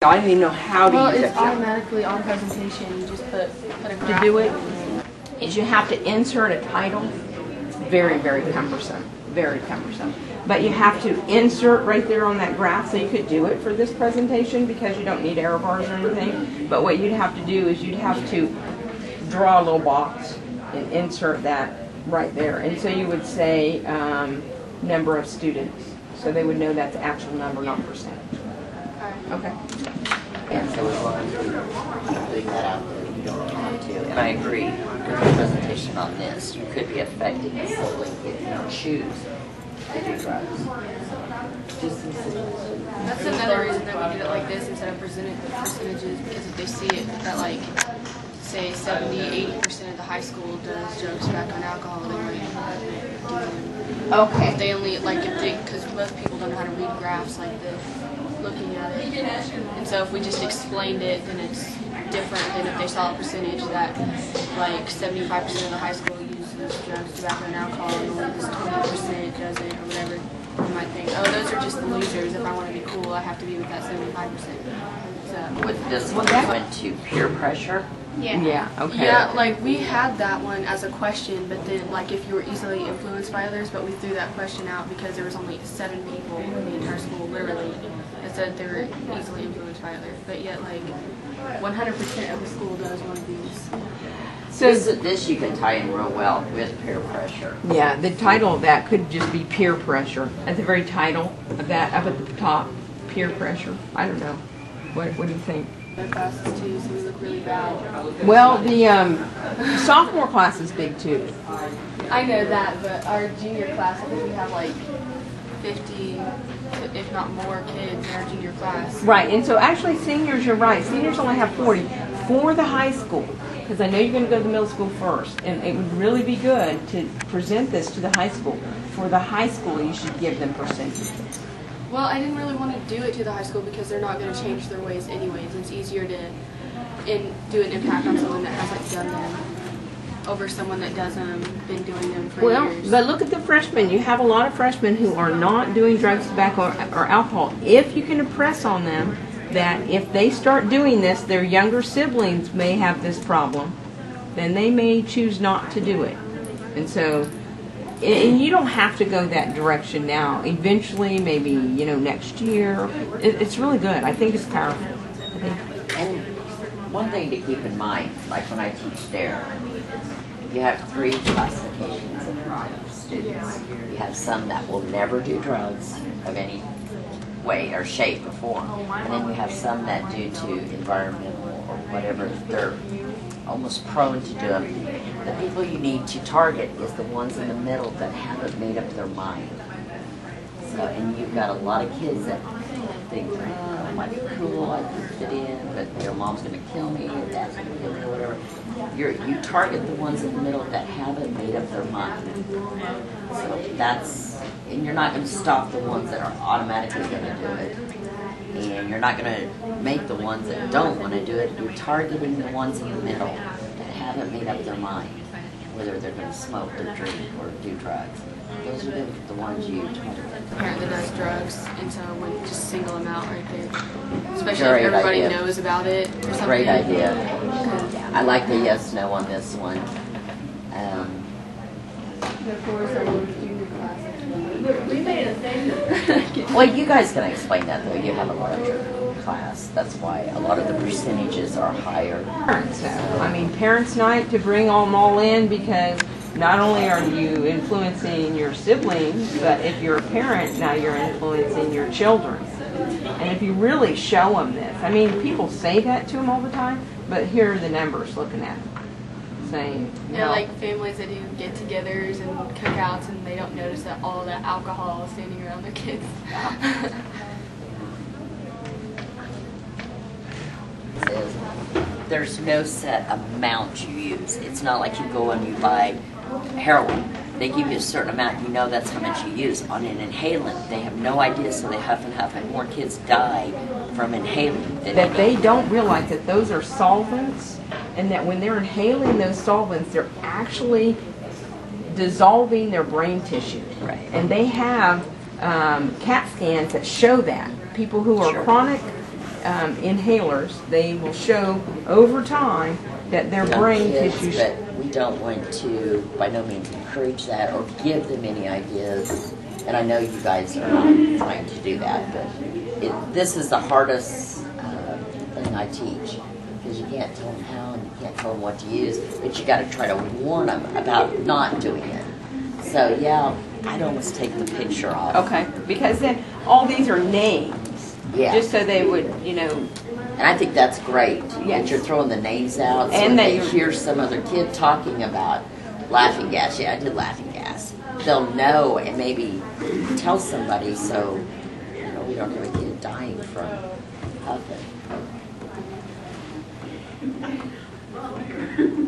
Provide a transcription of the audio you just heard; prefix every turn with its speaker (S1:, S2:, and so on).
S1: I didn't even know how to use it.
S2: Well, it's automatically on presentation. You just put a graph.
S1: To do it is you have to insert a title. It's very, very cumbersome. Very cumbersome. But you have to insert right there on that graph, so you could do it for this presentation because you don't need error bars or anything. But what you'd have to do is you'd have to draw a little box and insert that right there. And so you would say number of students. So they would know that's the actual number, not percentage. Okay.
S3: And so as long as you're putting that out there, you don't have to. And I agree with the presentation on this. You could be affecting the sibling if you choose to do drugs. Just some suggestions.
S2: That's another reason that we did it like this instead of percentages, because if they see it that like, say 70–80% of the high school does drugs, tobacco, and alcohol, they might do them.
S1: Okay.
S2: If they only because most people don't know how to read graphs like this, looking at it. And so if we just explained it, then it's different than if they saw a percentage that like 75% of the high school uses drugs, tobacco, and alcohol, and only this 20% doesn't, or whatever. You might think, oh, those are just the losers. If I want to be cool, I have to be with that 75%. So
S3: Would this one go into peer pressure?
S1: Yeah, okay.
S2: Yeah, like we had that one as a question, but then like if you were easily influenced by others, but we threw that question out because there was only 7 people in the entire school, literally, that said they were easily influenced by others. But yet like 100% of the school does one of these.
S1: So
S3: This you can tie in real well with peer pressure.
S1: yeah, the title of that could just be peer pressure. At the very title of that, up at the top, peer pressure. I don't know. What do you think?
S2: Their classes too, so we look really bad.
S1: Well, the sophomore class is big too.
S2: I know that, but our junior class, I think we have like 50, if not more, kids in our junior class.
S1: Right, and so actually seniors, you're right. Seniors only have 40 for the high school. Because I know you're going to go to the middle school first, and it would really be good to present this to the high school. For the high school, you should give them percentages.
S2: Well, I didn't really want to do it to the high school because they're not going to change their ways anyways. It's easier to do an impact on someone that hasn't done them over someone that does them, been doing them for years.
S1: But look at the freshmen. You have a lot of freshmen who are not doing drugs, tobacco, or alcohol. If you can impress on them that if they start doing this, their younger siblings may have this problem, then they may choose not to do it. And so, and you don't have to go that direction now. Eventually, maybe, next year. It's really good. I think it's powerful.
S3: And one thing to keep in mind, like when I teach DARE, you have 3 classifications of students. You have some that will never do drugs of any way or shape or form. And then you have some that due to environmental or whatever, they're almost prone to do them. The people you need to target is the ones in the middle that haven't made up their mind. So, and you've got a lot of kids that think, oh, I might be cool, I can fit in, but their mom's going to kill me, or dad's going to kill me, or whatever. You target the ones in the middle that haven't made up their mind. So that's, and you're not going to stop the ones that are automatically going to do it. And you're not going to make the ones that don't want to do it. You're targeting the ones in the middle that haven't made up their mind, whether they're going to smoke or drink or do drugs. Those are the ones you target.
S2: Parent that does drugs, and so we just single them out right there. Especially
S3: Great
S2: if everybody
S3: idea.
S2: knows about it or something.
S3: Great idea. I like the yes/no on this one. Well, you guys can explain that though. You have a larger class. That's why a lot of the percentages are higher.
S1: Parents have. I mean, parents' night to bring them all in, because not only are you influencing your siblings, but if you're a parent, now you're influencing your children. And if you really show them this, I mean, people say that to them all the time, but here are the numbers looking at them, saying,
S2: Yeah, like families that do get-togethers and cookouts, and they don't notice that all that alcohol is standing around their kids.
S3: Says there's no set amount you use. It's not like you go and you buy heroin. They give you a certain amount, you know that's how much you use. On an inhalant, they have no idea, so they huff and huff, and more kids die from inhaling than
S1: that they don't realize that those are solvents, and that when they're inhaling those solvents, they're actually dissolving their brain tissue.
S3: Right.
S1: And they have CAT scans that show that. People who are
S3: Sure.
S1: chronic inhalers, they will show over time that their
S3: Young
S1: brain
S3: kids,
S1: tissues.
S3: but we don't want to, by no means, encourage that or give them any ideas. And I know you guys are not trying to do that, but this is the hardest thing I teach, because you can't tell them how and you can't tell them what to use, but you got to try to warn them about not doing it. So yeah, I'd almost take the picture off.
S1: Okay, because then all these are names.
S3: Yeah.
S1: Just so they would, you know.
S3: And I think that's great,
S1: Yes.
S3: that you're throwing the names out, so
S1: And
S3: when
S1: that
S3: they
S1: you're-
S3: hear some other kid talking about laughing gas, yeah, I did laughing gas, they'll know and maybe tell somebody, so we don't have a kid dying from puffing.